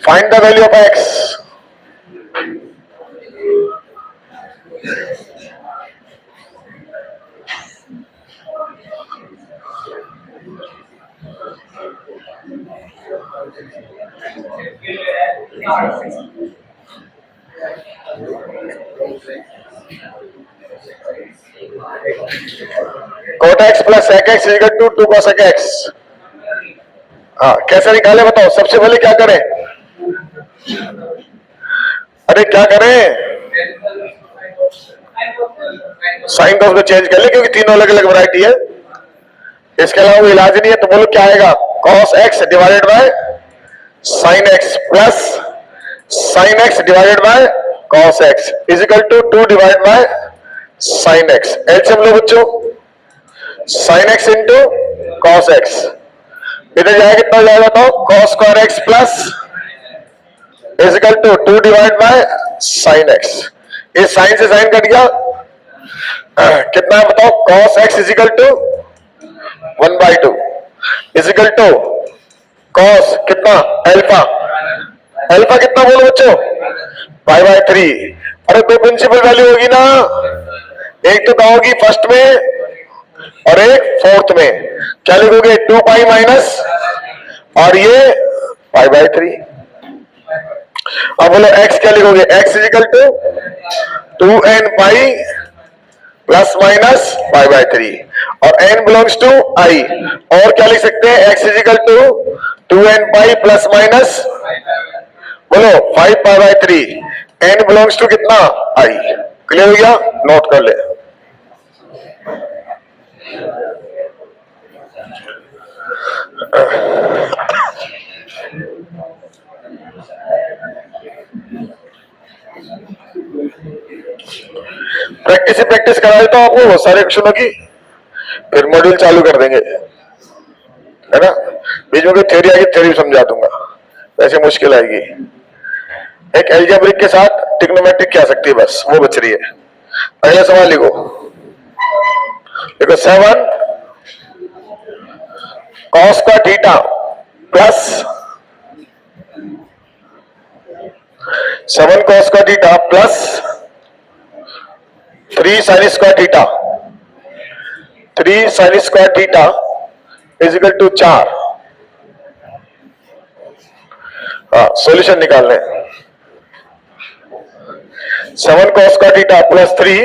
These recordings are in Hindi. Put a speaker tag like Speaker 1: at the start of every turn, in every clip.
Speaker 1: Find the value of x. Cot x plus sec x is equal to 2 cosec x. हाँ, कैसे निकाले बताओ? सबसे पहले क्या करें? अरे क्या करें? साइन कॉस को चेंज कर ले, क्योंकि तीनों अलग अलग वैरायटी है। इसके अलावा कोई इलाज नहीं है। तो बोलो क्या आएगा? cos x divided by sin x plus sin x divided by cos x is equal to 2 divide by sin x। LCM लो बच्चों, sin x into cos x। इधर जाएगा कितना जाएगा? तो cos square x plus is equal to 2 divide by sin x। इस साइन से साइन कट गया, कितना है बताओ? cos x is equal to 1/2 is equal to cos कितना? अल्फा। अल्फा कितना बोलो बच्चों? π/3। अरे दो प्रिंसिपल वैल्यू होगी ना, एक तो क्या होगी फर्स्ट में और एक फोर्थ में। क्या लिखोगे? 2π माइनस और ये π/3। अब बोलो x क्या लिखोगे? x is equal to 2n pi plus minus π/3 और n बिलोंग्स टू i। और क्या लिख सकते हैं? x is equal to 2n pi plus minus बोलो 5π/3। n बिलोंग्स टू कितना? i। क्लियर हो गया? नोट कर ले। प्रैक्टिस ही प्रैक्टिस करा देता हूं आपको बहुत सारे क्वेश्चनों की, फिर मॉड्यूल चालू कर देंगे, है ना। बीच में कोई थ्योरी आएगी, थ्योरी समझा दूंगा, वैसे मुश्किल आएगी। एक एल्जेब्रिक के साथ ट्रिग्नोमेट्रिक क्या सकती है, बस वो बच रही है। पहला सवाल लिखो, देखो 7 cos का थीटा प्लस 7 cos का theta plus 3 sin square theta, 3 sin square theta is equal to 4। हाँ, सॉल्यूशन निकालने। 7 cos का theta plus 3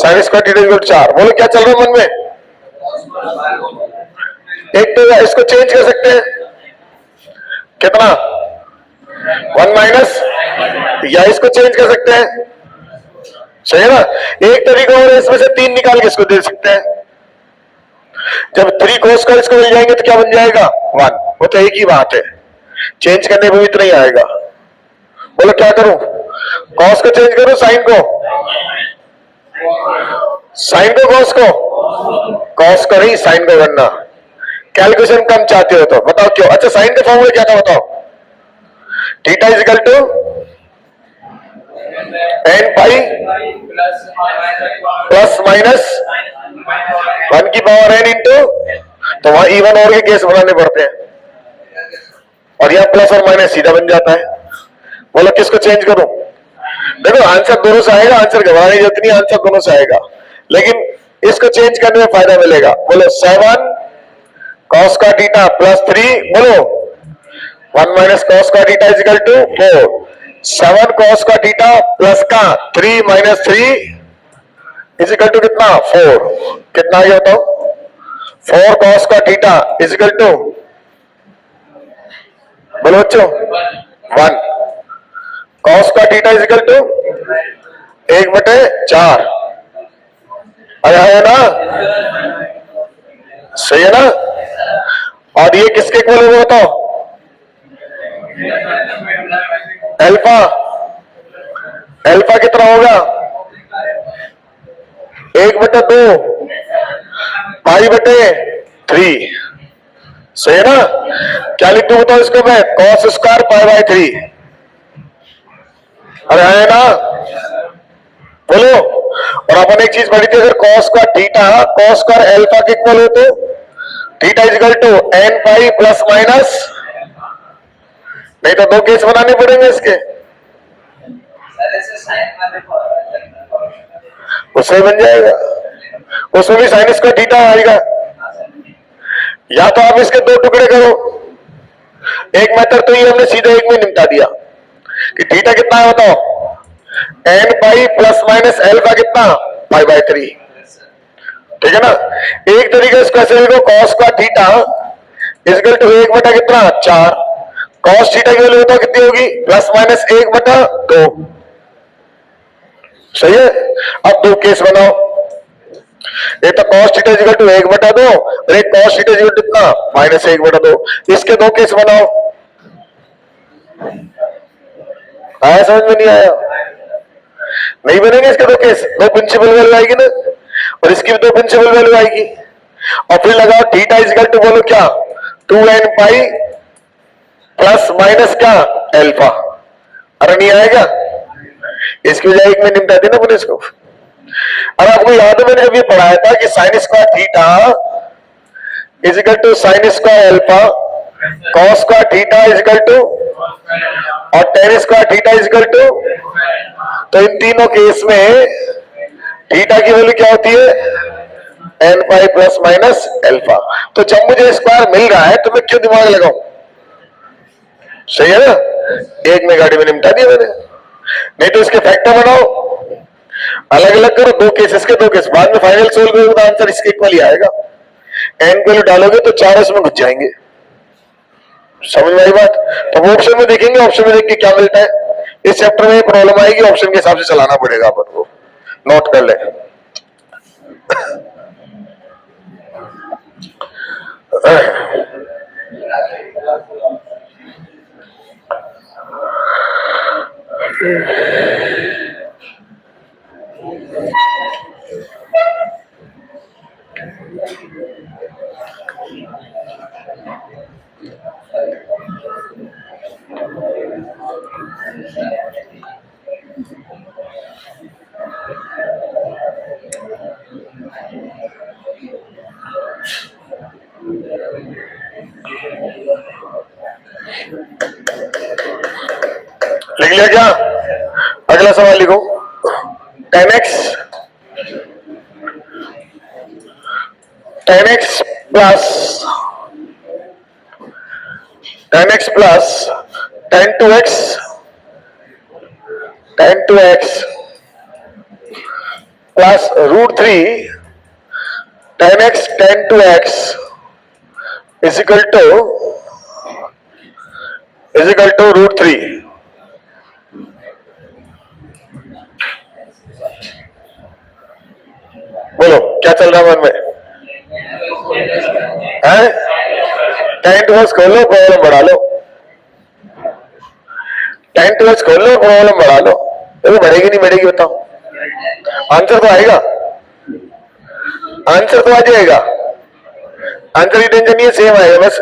Speaker 1: sin square theta is equal to 4। बोलो क्या चल रहा है मन में? एक तो इसको चेंज कर सकते हैं, कितना? 1 माइनस, या इसको चेंज कर सकते हैं, सही है ना। एक तरीका और इसमें से 3 निकाल के इसको दे सकते हैं। जब 3 cos का इसको मिल जाएंगे तो क्या बन जाएगा? 1। वो तो एक ही बात है, चेंज करने में इतना ही आएगा। बोलो क्या करूं? cos को चेंज करूं साइन को? साइन को cos को? cos को नहीं, साइन को करना। कैलकुलेशन कम चाहते हो तो बताओ क्यों? अच्छा, साइन का फॉर्मूला क्या था बताओ? Theta is equal to n pi plus minus 1 की पावर n इंटू, तो वहां इवन और के केस बनाने पड़ते हैं, और यहां प्लस और माइनस सीधा बन जाता है। बोलो किसको चेंज करूं? देखो आंसर दोनों से आएगा, आंसर घबराने की जरूरत नहीं, आंसर दोनों से आएगा, लेकिन इसको चेंज करने में फायदा मिलेगा। बोलो 7 cos का थीटा प्लस 3, बोलो 1 माइनस cos का theta is equal to 4। 7 cos का थीटा प्लस का 3 माइनस 3 इज इक्वल टू कितना? 4। कितना आ गया बताओ? 4 cos का थीटा इज इक्वल टू, बोलो बच्चों, 1। cos का थीटा इज इक्वल टू 1/4। आया है ना? सही है ना? और ये किसके इक्वल होगा बताओ? अल्फा। अल्फा कितना होगा? 1/2 π/3। सही है ना? क्या लिख दूं बताओ इसको मैं? cos square π/3। अरे है ना? बोलो। और अपन एक चीज पढ़ी थी, अगर cos का थीटा cos स्क्वायर अल्फा के इक्वल हो तो theta is equal to n pi plus minus, नहीं तो दो केस बनाने पड़ेंगे इसके, उसमें बन जाएगा, उसमें भी साइन स्क्वायर थीटा आएगा। या तो आप इसके दो टुकड़े करो, एक मेथड तो ये हमने सीधे एक में निपटा दिया कि थीटा कितना है बताओ, n pi plus minus alpha कितना, पाई बाय 3, ठीक है ना। एक तरीके इसको ऐसे लिखो, कॉस का थीटा इजकल टू 1 बटा कितना 4, कॉस थीटा की वैल्यू बताओ कितनी होगी, प्लस माइनस 1/2, सही है। अब दो केस बनाओ, एक तो कॉस थीटा इक्वल टू 1/2 और एक कॉस थीटा इक्वल टू कितना -1/2, इसके दो केस बनाओ। आया समझ में नहीं आया, नहीं बनेंगे इसके दो केस, दो प्रिंसिपल वैल्यू आएगी ना, और इसकी भी दो प्रिंसिपल वैल्यू आएगी, और फिर लगाओ थीटा इक्वल टू बोलो क्या 2n पाई प्लस माइनस क्या एल्फा, अरे नहीं आएगा, इसकी वजह एक में निपटा देना बोले इसको। अब आपको याद है मैंने जब ये पढ़ाया था कि sine square theta is equal to sine square alpha, cos square theta is equal to और tan square theta is equal to, तो इन तीनों केस में थीटा की वैल्यू क्या होती है, n pi plus minus alpha. तो जब मुझे स्क्वायर मिल रहा है तो मैं क्यों दिमाग लगाऊं, सही है ना, एक में गाड़ी में निपटा दिया मैंने। नहीं तो इसके फैक्टर बनाओ, अलग अलग करो, दो केसेस के दो केस, बाद में फाइनल सोल्व करोगे तो आंसर इसके इक्वल ही आएगा। एन वैल्यू डालोगे तो चार इसमें घुस जाएंगे, समझ में आई बात। तो वो ऑप्शन में देखेंगे, ऑप्शन में देख के क्या मिलता है। इस चैप्टर में प्रॉब्लम आएगी, ऑप्शन के हिसाब से चलाना पड़ेगा अपन को, नोट कर ले। लिख लिया क्या, अगला सवाल लिखो, 10x plus 10x plus 10 to x plus √3 10x 10 to x is equal to √3। बोलो क्या चल रहा है मन में, है 10 to x खोल लो, प्रॉब्लम बढ़ा लो, 10 to x खोल लो, प्रॉब्लम बढ़ा लो, तो बढ़ेगी नहीं बढ़ेगी बताओ, आंसर तो आएगा, आंसर तो आ जाएगा, आंसर की टेंशन नहीं है, सेम आएगा, बस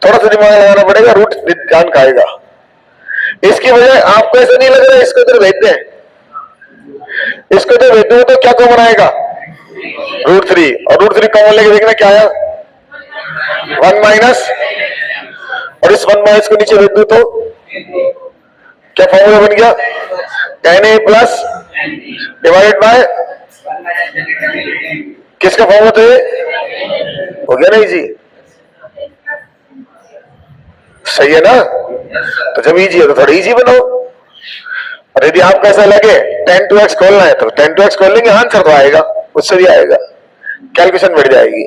Speaker 1: थोड़ा सा दिमाग लगाना पड़ेगा, रूट ध्यान का आएगा। इसकी वजह आपको ऐसा नहीं लग रहा है, इसको इधर भेज दें, इसको इधर भेज दूं तो क्या कॉमन आएगा √3, और √3 कॉमन लेके देखना क्या आया 1 माइनस, और इस 1 माइनस को नीचे भेज दूं तो क्या फॉर्मूला बन गया, 10a प्लस डिवाइडेड बाय किसका फॉर्मूला तो ये हो गया ना इजी, सही है ना। तो जब इजी है तो थोड़ा इजी बनाओ, और यदि आपको ऐसा लगे 10 to x खोलना है तो 10 to x खोल लेंगे, आंसर तो आएगा, उससे भी आएगा, कैलकुलेशन बढ़ जाएगी।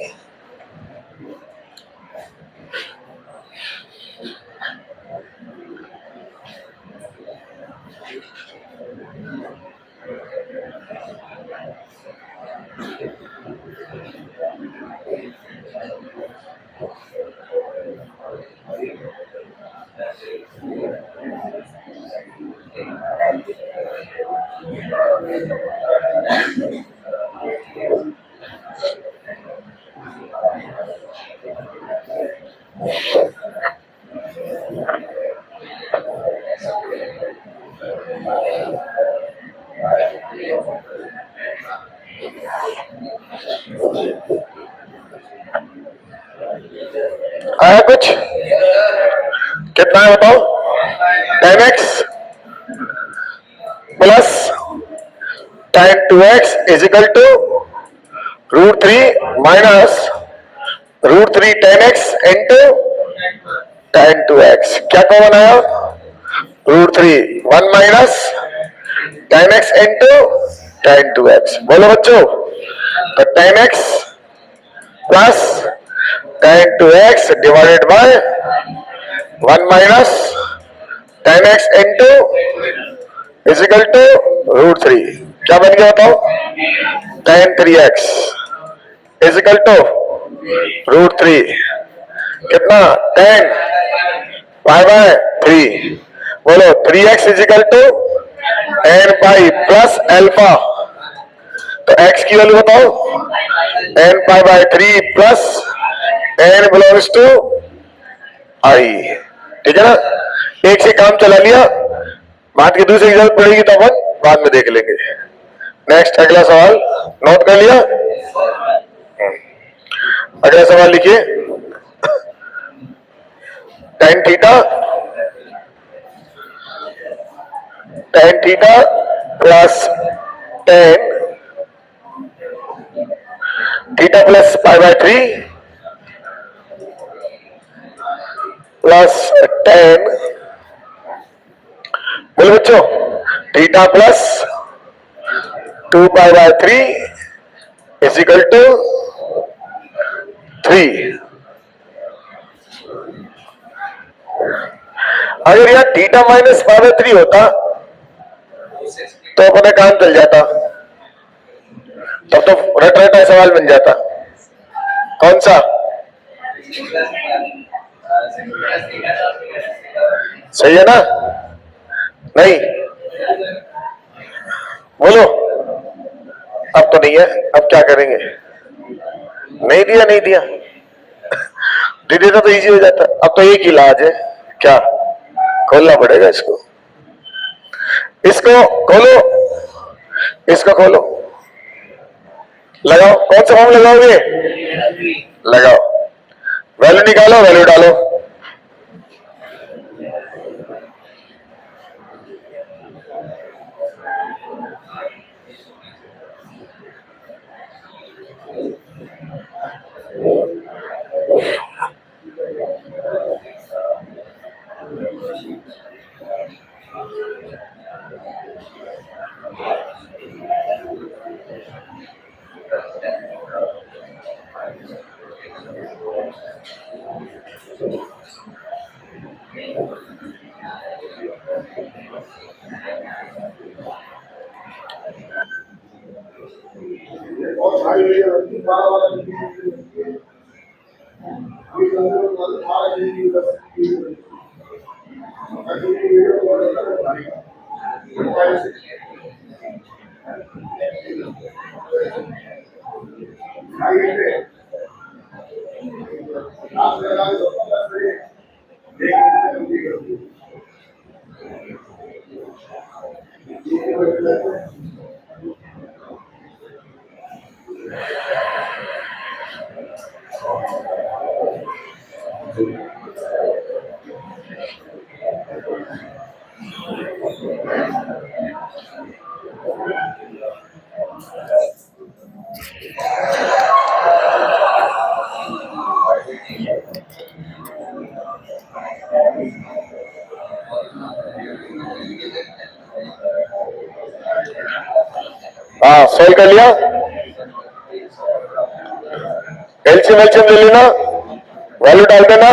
Speaker 1: आया कुछ? कितना है बताओ? 10x plus tan 2x is equal to √3 minus √3 tan x into tan 2x। क्या कॉमन आया? √3 1 minus tan x into tan 2x। बोलो बच्चों, तो tan x plus tan 2x divided by 1 minus tan x into is equal to √3। क्या बन गया बताओ? tan 3x is equal to √3 कितना? tan pi by 3। बोलो 3x is equal to n pi plus alpha. तो x की वैल्यू बताओ? n pi by 3 plus n belongs to i। ठीक है ना? एक से काम चला लिया, बात की दूसरी जरूरत पड़ेगी तो अपन बाद में देख लेंगे। नेक्स्ट अगला सवाल नोट कर लिया? अगला सवाल लिखिए। tan theta plus tan theta plus pi by 3 plus tan, बोलो बच्चों, theta plus 2 pi by 3 is equal to 3। अगर यह थीटा माइनस पाई बाय 3 होता तो अपने काम चल जाता, तब तो रट रटा सवाल बन जाता। कौन सा? सही है ना? नहीं बोलो। अब तो नहीं है, अब क्या करेंगे? नहीं दिया, नहीं दिया, दे देता तो इजी हो जाता। अब तो एक ही इलाज है, क्या? खोलना पड़ेगा इसको। इसको खोलो, इसको खोलो, लगाओ। कौन सा फॉर्म लगाओगे? लगाओ, वैल्यू निकालो, वैल्यू डालो। हाँ, सोल्व कर लिया। एलसीएम एलसीएम ले लेना, वैल्यू डाल देना।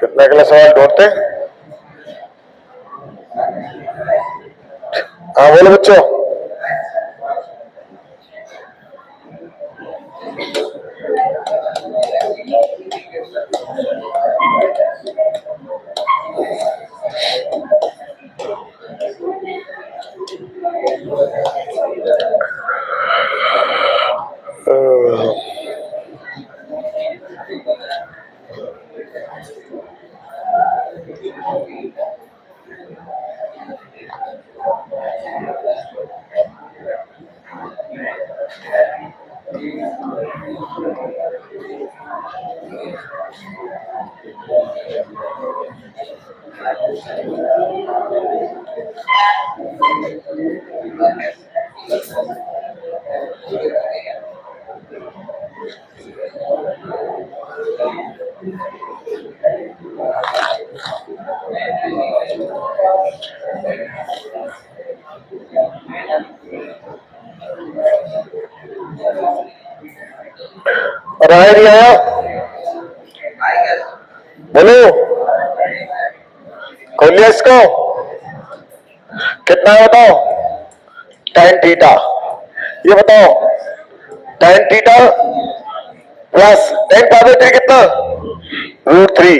Speaker 1: कितना अगला सवाल ढूंढते? हाँ बोलो बच्चों। और आया नहीं आया? बोलो, खोल लिया इसको? कितना है बताओ? tan theta. ये बताओ tan theta plus tan power 3 कितना? √3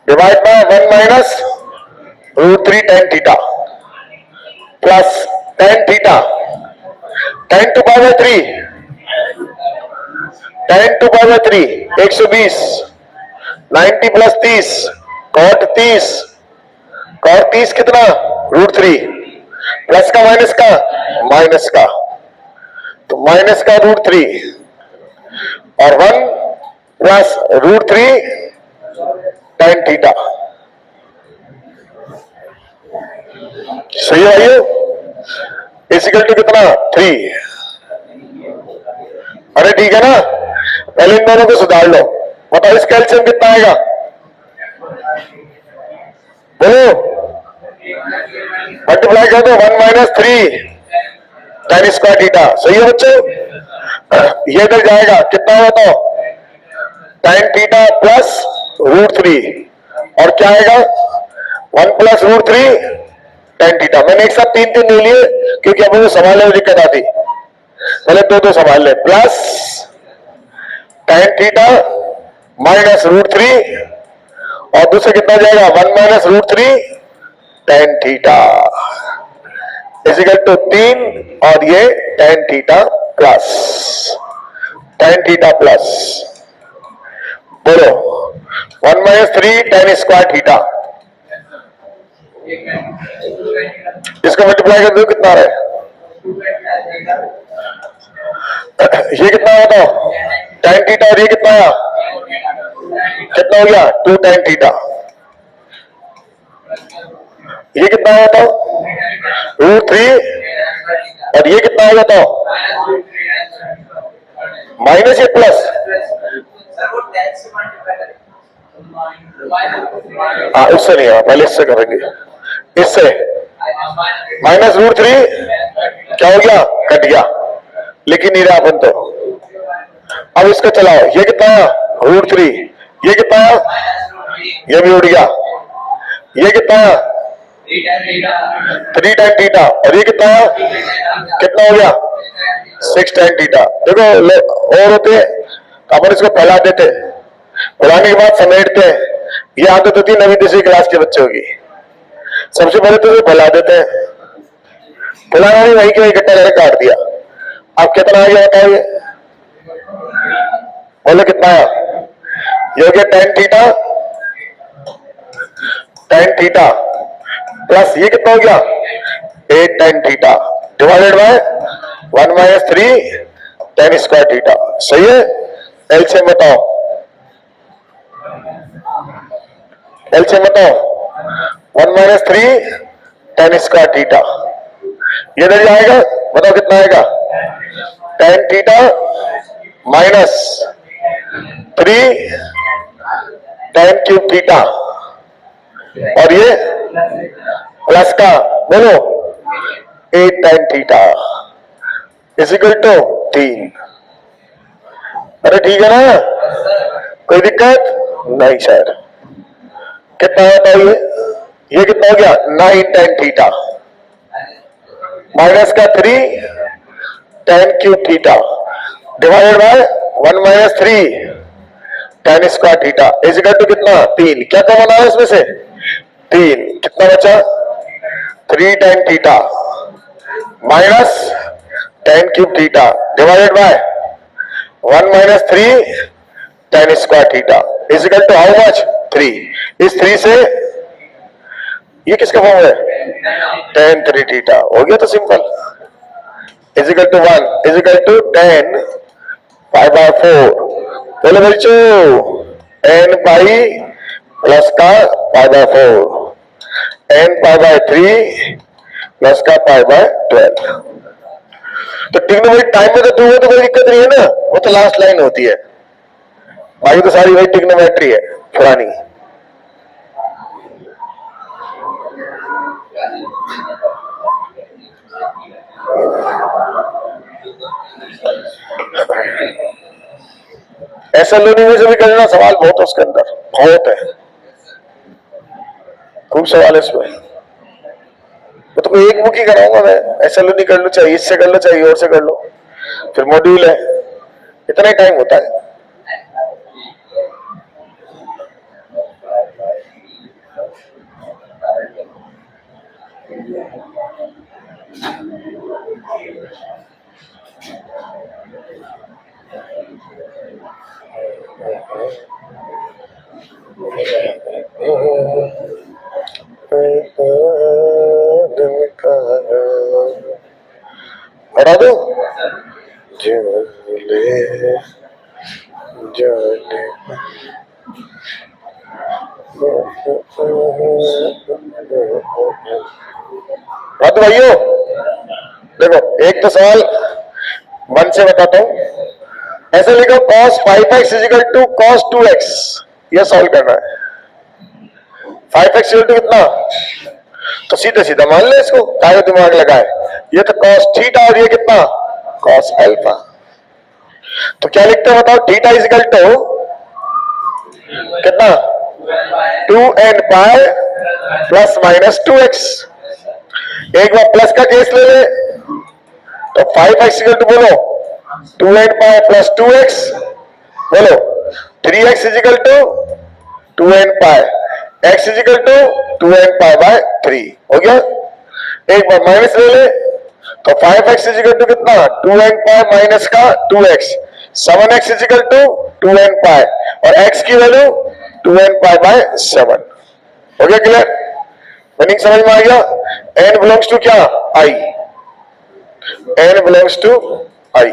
Speaker 1: divide by 1 minus √3 tan theta plus tan theta tan to power 3 tan to power 3 120 90 plus 30 cot 30 कितना? √3 प्लस का माइनस का? माइनस का, तो माइनस का √3 और 1 प्लस √3 tan थीटा। सही है भाइयों? इक्वल टू कितना? 3। अरे ठीक है ना? पहले इन दोनों को सुधार लो। बताओ इसका एलसीएम कितना आएगा? बोलो, मल्टीप्लाई कर दो 1 माइनस 3 tan स्क्वायर थीटा। सही है बच्चों? ये इधर जाएगा, कितना होता है? tan थीटा प्लस √3 और क्या आएगा? 1 प्लस √3 tan थीटा। मैंने एक साथ 3 ले लिए क्योंकि अब मुझे संभालने में दिक्कत आती। पहले 2 संभाल ले। प्लस tan थीटा माइनस √3 और दूसरे कितना जाएगा? 1 minus √3 tan theta is equal to 3 और ये tan थीटा प्लस बोलो 1 माइनस 3 tan स्क्वायर थीटा। इसको मल्टीप्लाई कर दो, कितना आ रहा है? ये कितना होता है? tan थीटा और ये कितना आया? कितना हो गया? 2 tan थीटा। ये कितना होता है? √3 और ये कितना हो जाता? माइनस या प्लस? हाँ, उससे नहीं है, पहले इससे करेंगे। इससे माइनस √3 क्या हो गया? कट गया, लेकिन नहीं रहा अपन तो। अब इसको चलाओ, ये कितना है? √3। ये कितना है? ये भी उड़ गया। ये कितना है? 3 tan थीटा और ये कितना है? कितना हो गया? 6 tan थीटा। देखो और होते तो अपन इसको फैला देते, फैलाने के बाद समेटते हैं। ये आदत होती है नवी 10वीं क्लास के बच्चों की। सबसे पहले तो ये फैला देते हैं, फैलाना नहीं, वही के इकट्ठा करके काट दिया। अब कितना आ गया बताओ? ये बोलो कितना आया? ये हो गया tan थीटा प्लस ये कितना हो गया? 8 tan theta divided by 1 minus 3 tan square theta. सही है? एलसीएम बताओ, एलसीएम बताओ। 1 माइनस 3 tan स्क्वायर थीटा, ये इधर जाएगा, बताओ कितना आएगा? tan theta minus 3 tan cube theta और ये प्लस का बोलो 8 tan थीटा इजिकल टू 3। अरे ठीक है ना? कोई दिक्कत नहीं सर। कितना होता है ये कितना हो गया? 9 tan थीटा माइनस का 3 tan cube theta divided by 1 minus 3 tan square theta is equal to कितना? 3। क्या कॉमन आया इसमें से? 3। कितना बचा? 3 tan theta minus tan cube theta divided by 1 minus 3 tan square theta is equal to how much? 3। इस 3 से ये किसका फॉर्म है? tan 3 theta. हो गया तो simple. Is equal to 1 is equal to 10 pi by 4। बोलो बच्चों, n पाई प्लस का pi by 4, n pi by 3 plus का पाई बाय 12। तो ट्रिग्नोमेट्री टाइम में तो 2 तो कोई दिक्कत नहीं है ना, वो तो लास्ट लाइन होती है, बाकी तो सारी वही ट्रिग्नोमेट्री है पुरानी। एसएलओनी में से भी करना सवाल बहुत है, उसके अंदर बहुत है, खूब सवाल है इसमें। तो तुमको एक बुक ही कराऊंगा मैं, एसएलओनी कर लो, चाहिए इससे कर लो, चाहिए और से कर लो, फिर मॉड्यूल है, इतना ही टाइम होता है। पढ़ा दो तो भाइयों, देखो एक तो सवाल 1 से बताता हूं, ऐसे लिखो cos 5x is equal to cos 2x, यह सॉल्व करना है। 5x इक्वल टू कितना, तो सीधे सीधा मान ले इसको, ताकि दिमाग लगाए, ये तो cos थीटा और ये कितना cos अल्फा। तो क्या लिखते हैं बताओ, थीटा इज इक्वल टू कितना 2n pi plus minus 2x। एक बार प्लस का केस ले ले तो 5x इक्वल टू बोलो 2n पाई प्लस 2x, बोलो 3x is equal to 2n pi, x is equal to 2n pi by 3 हो गया। एक बार माइनस ले ले तो 5x इज इक्वल टू कितना 2n पाई माइनस का 2x, 7x is equal to 2n पाई और x की वैल्यू 2n पाई बाय 7 हो गया। क्लियर, मीनिंग समझ में आ गया। n बिलोंग्स टू क्या i, n belongs to i।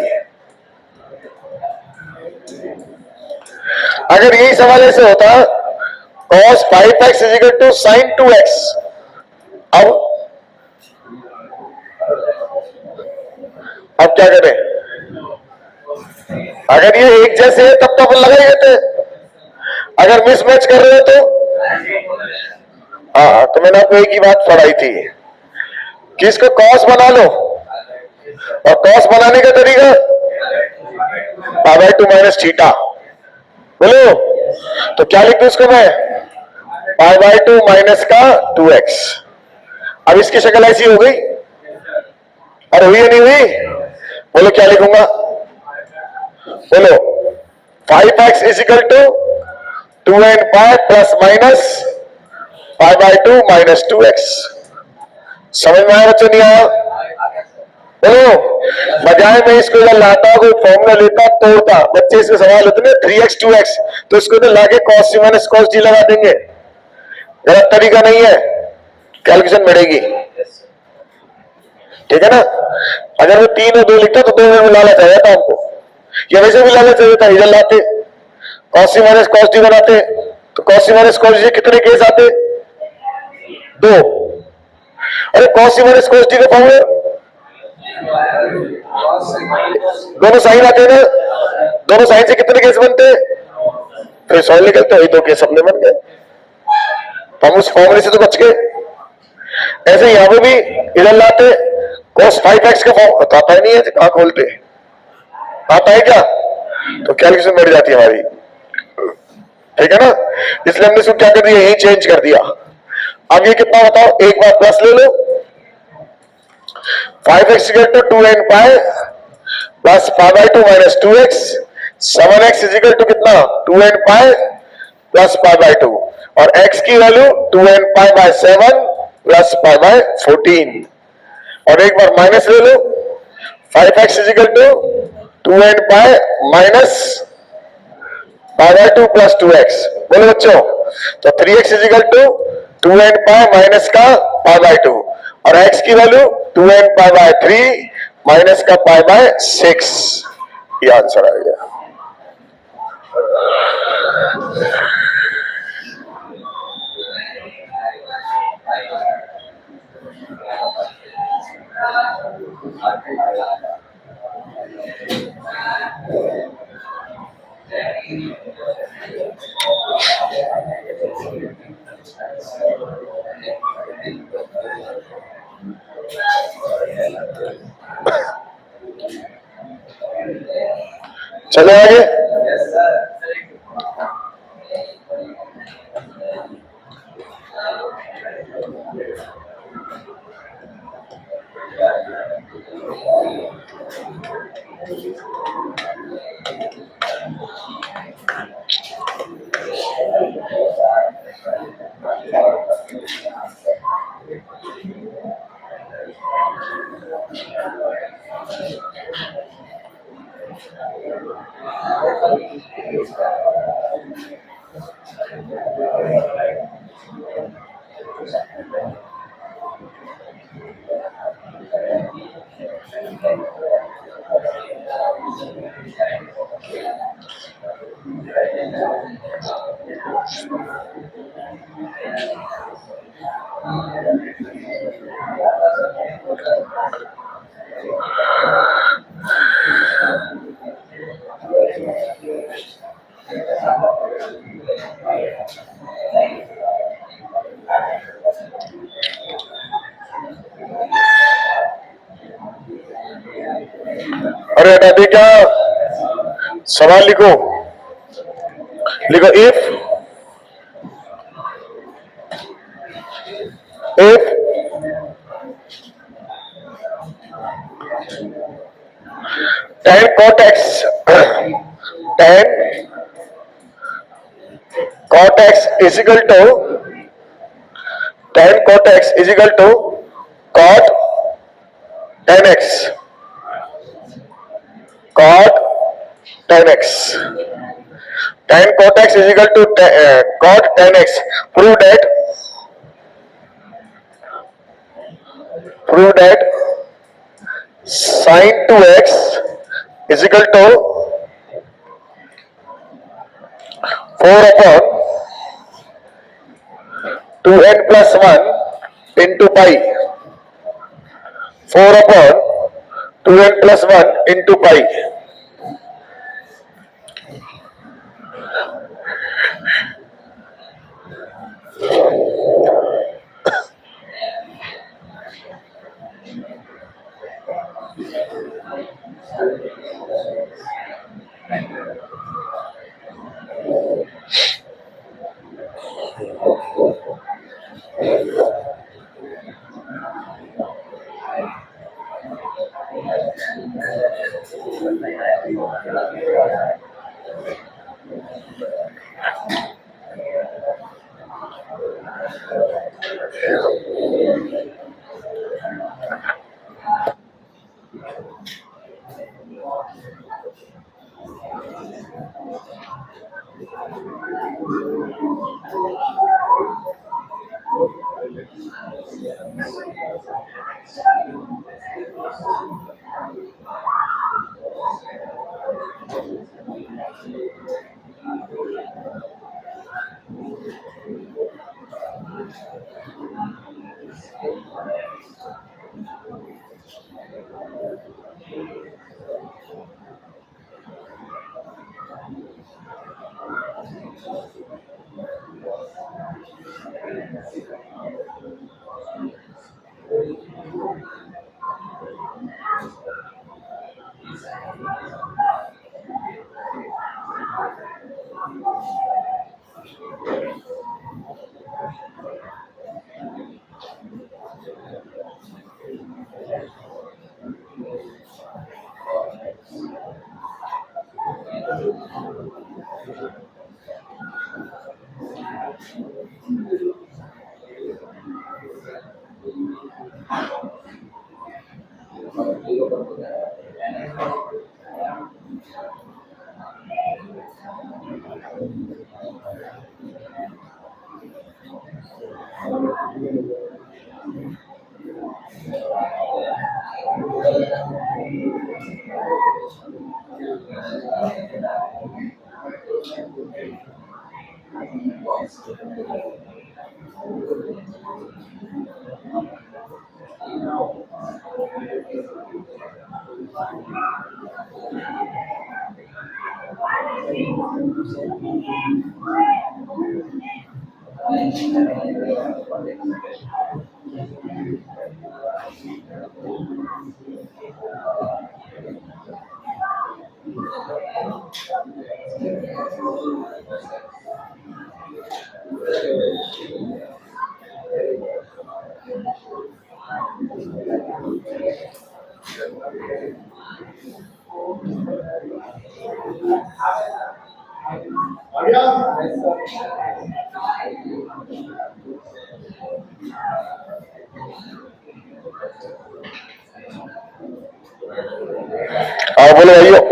Speaker 1: अगर यही सवाल ऐसे होता cos 5x is equal to sin 2x, अब क्या करें, अगर ये एक जैसे है तब तो अपन लगा ही देते, अगर मिसमैच कर रहे हो तो हाँ, तो मैंने आपको एक ही बात पढ़ाई थी कि इसको cos बना लो, और cos बनाने का तरीका पाई बाय 2 माइनस थीटा, बोलो तो क्या लिख दूं इसको मैं, पाई बाय 2 माइनस का 2x। अब इसकी शक्ल ऐसी हो गई, और हुई या नहीं हुई, बोलो क्या लिखूंगा, बोलो 5x is equal to 2n pi plus minus pi by 2 minus 2x। समझ में आया बच्चों, नहीं आया, बोलो। बजाय मैं इसको इधर लाता, कोई फॉर्मूला लेता तोड़ता, बच्चे इसके सवाल होते ना 3x 2x, तो इसको इधर लाके cos c minus cos d लगा देंगे, गलत तरीका नहीं है, कैलकुलेशन बढ़ेगी, ठीक है ना। अगर वो 3 और 2 लिखता तो 2 में लालच आ जाता हमको, या वैसे भी लालच आ जाता, इधर लाते cos c minus cos d बनाते, तो cos c minus cos d कितने केस आते, 2। अरे cos c minus cos d का फॉर्मूला दोनों साइन आते हैं ना, दोनों साइन से कितने केस बनते हैं, फिर सॉल्व निकलते, वही 2 केस अपने बन गए, तो हम उस फॉर्मूले से तो बच गए। ऐसे यहां पे भी इधर लाते cos 5x का फॉर्म तो आता ही नहीं है, कहां खोलते, आता है क्या, तो कैलकुलेशन बढ़ जाती है हमारी, ठीक है ना। इसलिए हमने इसको क्या कर दिया, यही चेंज कर दिया। अब ये कितना बताओ, एक बार प्लस ले लो, 5x equal to 2n pi plus pi by 2 minus 2x, 7x is equal to कितना 2n pi plus pi by 2, और x की value 2n pi by 7 plus pi by 14, और एक बार माइनस ले लो, 5x is equal to 2n pi minus pi by 2 plus 2x। बोलो बच्चों, तो 3x is equal to 2n pi minus का पाई बाय 2, और x की value 2n pi by 3 minus का पाई बाय 6, ये आंसर आ गया। चले आगे। अरे अभी क्या सवाल लिखो, लिखो if tan cot x tan cot x is equal to tan cot x is equal to cot tan x, cot tan x, tan cot x is equal to cot tan x. Prove that sin 2x is equal to 4 upon 2n plus 1 into pi. 4 upon 2n plus 1 into pi. हाँ बोलो भाइयों।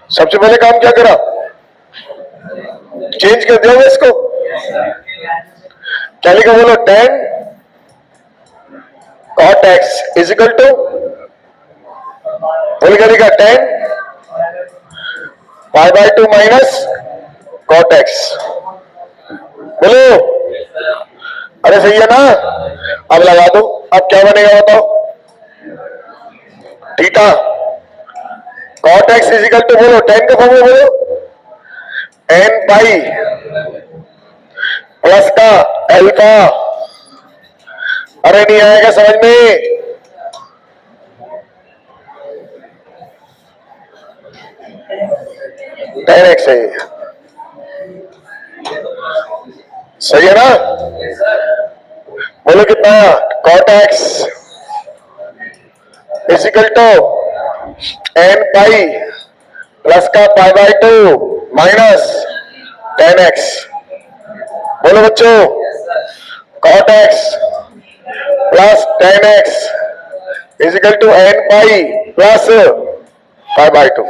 Speaker 1: सबसे पहले काम क्या करा, चेंज कर दिया इसको। क्या लिखा बोलो, 10 cot x is equal to, बोल क्या लिखा, 10 pi by 2 minus cot x। बोलो, अरे सही है ना। अब लगा दो, अब क्या बनेगा बताओ, theta cot x is equal to, बोलो 10 का फॉर्मूला बोलो, n पाई प्लस का अल्फा। अरे नहीं आएगा समझ में, टेन एक्स है, सही है ना। बोलो कितना, cot x is equal to n pi plus का पाई बाय 2 माइनस 10x। बोलो बच्चों, cot x plus 10x is equal to n pi plus pi by 2।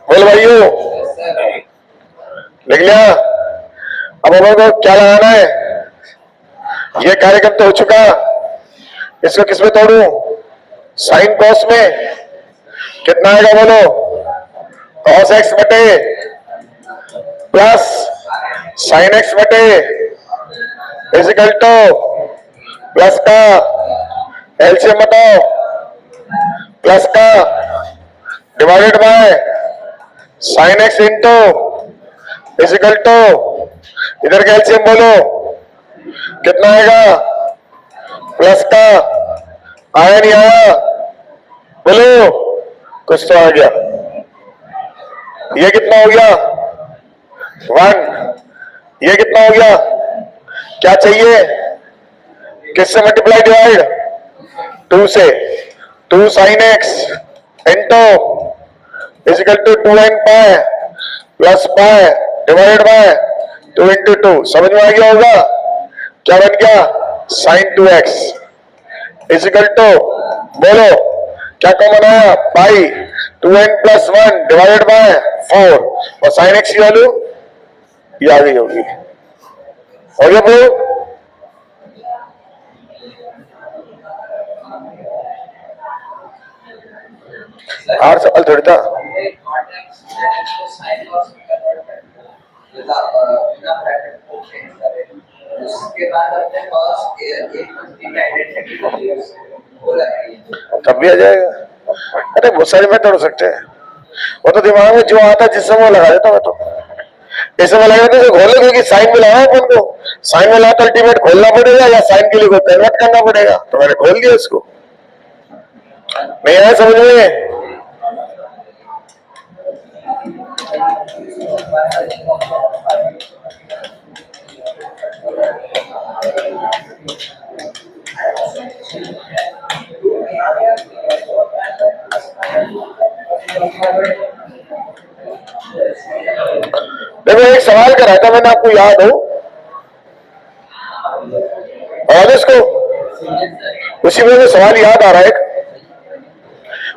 Speaker 1: बोलो भाइयों, लिख लिया। अब हम को क्या लगाना है, ये कार्यक्रम तो हो चुका, इसको किसमें तोड़ू, साइन कॉस में। कितना आएगा बोलो, cos x बटे प्लस साइन x बटे इज इक्वल टू प्लस का एलसीएम बताओ, प्लस का divided by sine x into is equal to, इधर का एलसीएम बोलो कितना आएगा, प्लस का, आया नहीं आया, बोलो कुछ तो आ गया। ये कितना हो गया, 1। ये कितना हो गया, क्या चाहिए, किससे मल्टीप्लाई डिवाइड, 2 से, 2 sine x into is equal to 2n pi plus pi divided by 2 into 2। समझ में आ गया होगा, क्या बन गया, sign 2x is equal to, बोलो क्या कॉमन आया, पाई 2n प्लस 1 डिवाइडेड बाय 4 और साइन x की वैल्यू ये आ गई होगी। हो गया बोलो, आर सवाल थोड़ी था। तब भी आ जाएगा। अरे बहुत सारे मेथड हो सकते हैं, वो तो दिमाग में जो आता है जिससे वो लगा देता मैं तो। ऐसे में लगा देते खोलो, क्योंकि साइन में लगाया अपन को, साइन में लगा तो अल्टीमेट खोलना पड़ेगा या साइन के लिए को कन्वर्ट करना पड़ेगा, तो मैंने खोल दिया इसको। नहीं आया समझ में, देखो एक सवाल कराया था मैंने, आपको याद हो और इसको उसी में सवाल याद आ रहा है,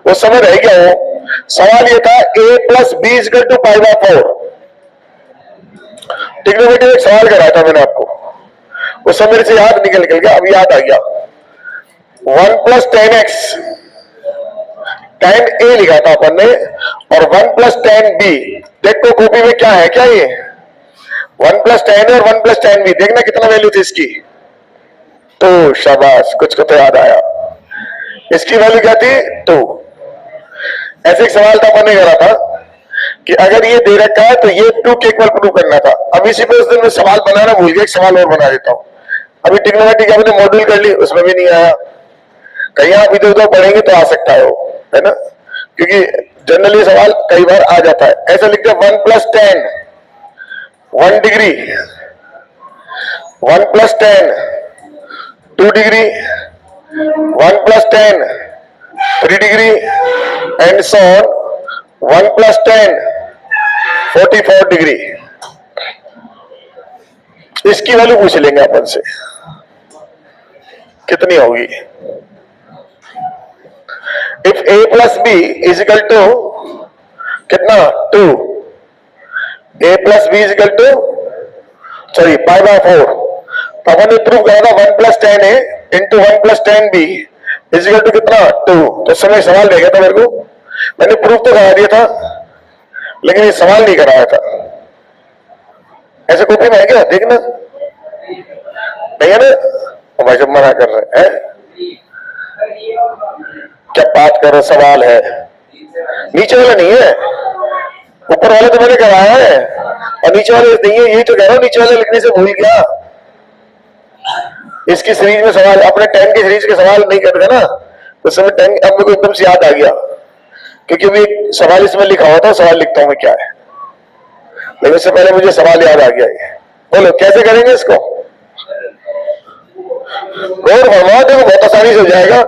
Speaker 1: वो समय रह गया हो, सवाल ये था a plus B is equal to pi by 4। Trigonometry में एक सवाल कराया था मैंने आपको, उस समय मेरे से याद निकल गया, अभी याद आ गया। 1 प्लस टेन एक्स, टेन ए लिखा था अपन ने, और 1 प्लस टेन बी। देखो कॉपी में क्या है, क्या ये 1 प्लस टेन और 1 प्लस टेन बी, देखना कितना वैल्यू थी इसकी। तो शाबाश, कुछ को तो याद आया। इसकी वैल्यू क्या थी 2। ऐसे एक सवाल था अपन ने करा था कि अगर ये दे रखा है तो ये 2 के इक्वल प्रूव करना था। अब इसी पे उस दिन मैं सवाल बनाना भूल गया, एक सवाल और बना देता हूं। अभी ट्रिग्नोमेट्री की हमने मॉड्यूल कर ली, उसमें भी नहीं आया। कहीं आप इधर उधर पढ़ेंगे तो आ सकता है वो, है ना, क्योंकि जनरली सवाल कई बार आ जाता है। ऐसा लिखते हैं 1 plus 10 1 degree, 1 plus 10 2 degree, 1 plus 10 3 degree, and so on 1 plus 10 44 degree. इसकी वैल्यू पूछ लेंगे अपन से कितनी होगी। If a plus B is equal to कितना 2, a plus B is equal to sorry pi by 4, तो अपन ने प्रूव करा था 1 plus 10 a into 1 plus 10 b is equal to कितना 2। तो समय सवाल दे गया था मेरे को, मैंने प्रूफ तो करा दिया था लेकिन ये सवाल नहीं कराया था। ऐसे कॉपी में है क्या, देखना नहीं है ना, भाई जब मना कर रहे हैं, क्या बात कर रहे, सवाल है नीचे वाला नहीं है, ऊपर वाले तो मैंने कराया है और नीचे वाले नहीं है, यही तो कह रहा हूं, नीचे वाले लिखने से भूल गया। इसकी सीरीज में सवाल, अपने 10 की सीरीज के सवाल नहीं करते ना, उस समय 10 अब मेरे को एकदम से याद आ गया, क्योंकि अभी एक सवाल इसमें लिखा हुआ था, सवाल लिखता हूं मैं क्या है, लेकिन इससे पहले मुझे सवाल याद आ गया। बोलो कैसे करेंगे इसको, गौर फरमाओ, देखो बहुत आसानी से हो जाएगा।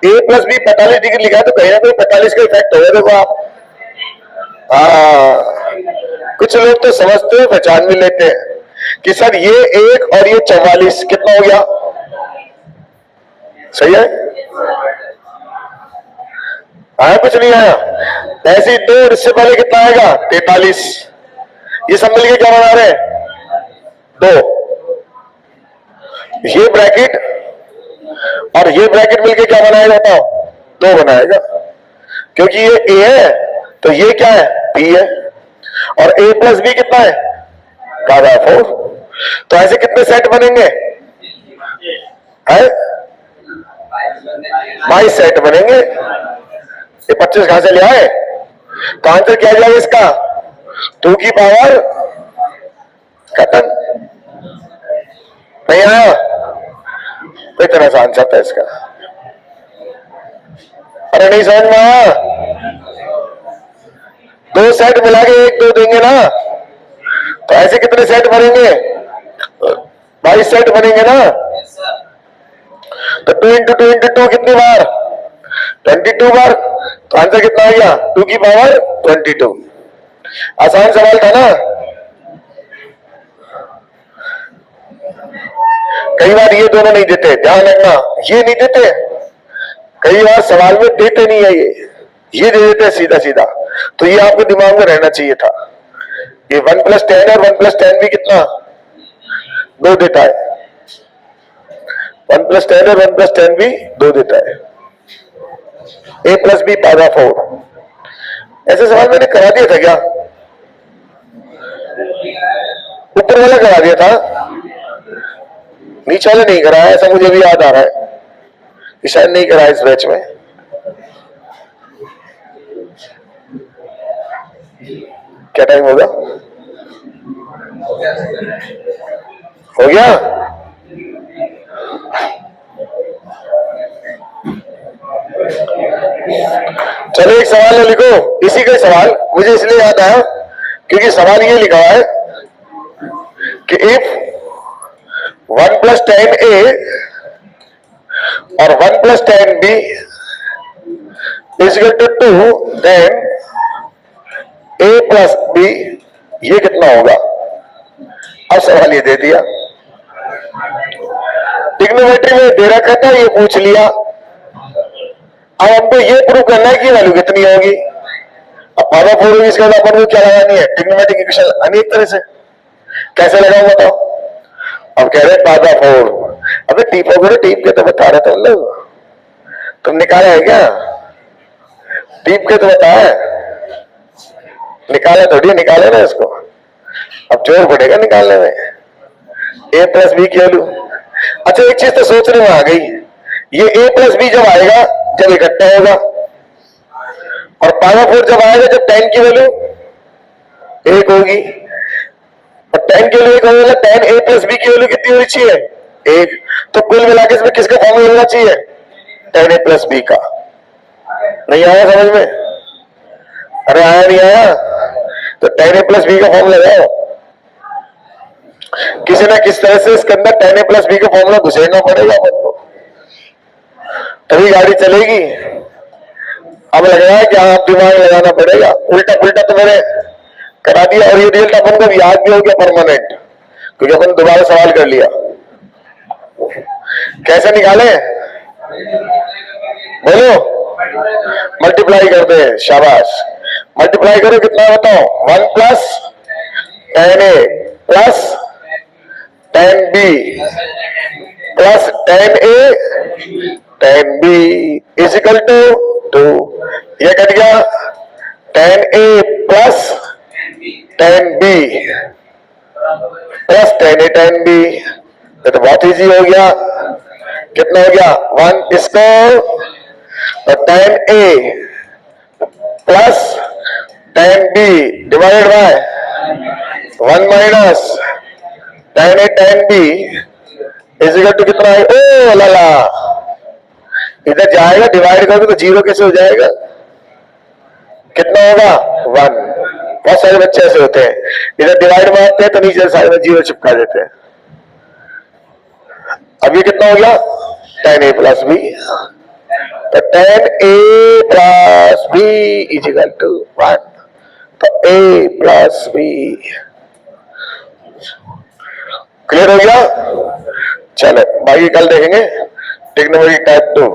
Speaker 1: a प्लस बी 45 डिग्री लिखा है तो कहीं ना कहीं 45 का इफेक्ट होगा, देखो आप। कुछ लोग तो समझते हैं, पहचान भी लेते हैं कि सर ये 1 और ये 44 कितना हो गया, सही है, आया कुछ नहीं आया। ऐसे ही 2 और इससे पहले कितना आएगा 43, ये सब मिलके क्या बना रहे हैं 2। ये ब्रैकेट और ये ब्रैकेट मिलके क्या बनाएगा बताओ 2 बनाएगा, क्योंकि ये a है तो ये क्या है b है, और a प्लस बी कितना है पाई बाय 4। तो ऐसे कितने सेट बनेंगे, है 22 सेट बनेंगे। ये 25 कहां से ले आए, तो आंसर क्या जाएगा इसका 2 की पावर खत्म, नहीं आया, तो इतना सा आंसर था इसका। अरे नहीं समझ में आया, 2 सेट मिला के 1 2 देंगे ना, तो ऐसे कितने सेट बनेंगे 22 सेट बनेंगे ना। तो 2 इंटू 2 इंटू 2 कितनी बार 22 बार, तो आंसर कितना आ गया 2 की पावर 22। आसान सवाल था ना। कई बार ये दोनों नहीं देते, ध्यान रखना, ये नहीं देते, कई बार सवाल में देते नहीं है, ये दे देते हैं सीधा सीधा, तो ये आपके दिमाग में रहना चाहिए था। ये 1 प्लस 10 और 1 प्लस 10 भी कितना 2 देता है, 1 प्लस 10 और 1 प्लस 10 भी 2 देता है। a plus B pi by 4, ऐसे सवाल मैंने करा दिया था क्या, ऊपर वाला करा दिया था, नीचे वाले नहीं कराया, ऐसा मुझे भी याद आ रहा है कि शायद नहीं कराया इस बैच में। क्या टाइम होगा, हो गया, चलो एक सवाल है, लिखो इसी का सवाल, मुझे इसलिए याद आया क्योंकि सवाल ये लिखा है कि इफ 1 प्लस 10 a और 1 plus 10 b is equal to 2, then a plus b ये कितना होगा। अब सवाल ये दे दिया, ट्रिग्नोमेट्री में दे रखा था, ये पूछ लिया, अब हमको ये प्रूव करना है कि वैल्यू कितनी होगी। पावर 4 होगी, इसके बाद अपन को क्या लगानी है, ट्रिग्नोमेट्रिक इक्वेशन लगानी एक तरह से। कैसे लगाऊं बताओ? अब कह रहे पावर 4, अबे टीप वगैरह टीप के तो बता रहे थे लोग, तुम निकाला है क्या? टीप के तो बताया, निकाला थोड़ी, निकाले ना इसको, अब जोर पड़ेगा निकालने में। ए प्लस बी की वैल्यू, अच्छा एक चीज तो सोचने में आ गई, ये ए प्लस बी जब आएगा जब इकट्ठा होगा, और पावर 4 जब आएगा जब 10 की वैल्यू 1 होगी, और 10 की वैल्यू 1 होगा, 10 ए प्लस बी की वैल्यू कितनी होनी चाहिए, 1। तो कुल मिलाकर इसमें किसका फॉर्मूला होना चाहिए, 10 ए प्लस बी का। नहीं आया समझ में? अरे आया नहीं आया? तो 10 ए प्लस बी का फॉर्मूला लगाओ, किसी ना किस तरह से इसके अंदर 10 ए प्लस बी का फॉर्मूला घुसेड़ना पड़ेगा आपको, तभी गाड़ी चलेगी। अब लग रहा है कि आप दिमाग लगाना पड़ेगा, उल्टा पुल्टा तो मैंने करा दिया, और ये रिजल्ट अपन को याद भी हो गया परमानेंट, क्योंकि अपन दोबारा सवाल कर लिया। कैसे निकाले बोलो? मल्टीप्लाई करते हैं, शाबाश। मल्टीप्लाई करो, कितना बताओ, 1 plus 10a plus 10b plus 10a 10b is equal to 2। ये कट गया, 10a plus 10b plus 10a 10b, ये तो बहुत इजी हो गया। कितना हो गया, 1 इसको, और 10a plus 10b divided by 1 minus 10a 10b is equal to कितना है, ओ लाला, इधर जाएगा डिवाइड करोगे तो 0 कैसे हो जाएगा, कितना होगा 1। बहुत सारे बच्चे ऐसे होते हैं, इधर डिवाइड मारते हैं तो नीचे साइड में 0 चिपका देते हैं। अब ये कितना हो गया, 10a प्लस बी, तो 10a plus B is equal to 1, तो a प्लस बी। क्लियर हो गया? चलो बाकी कल देखेंगे ट्रिग्नोमेट्री टाइप 2।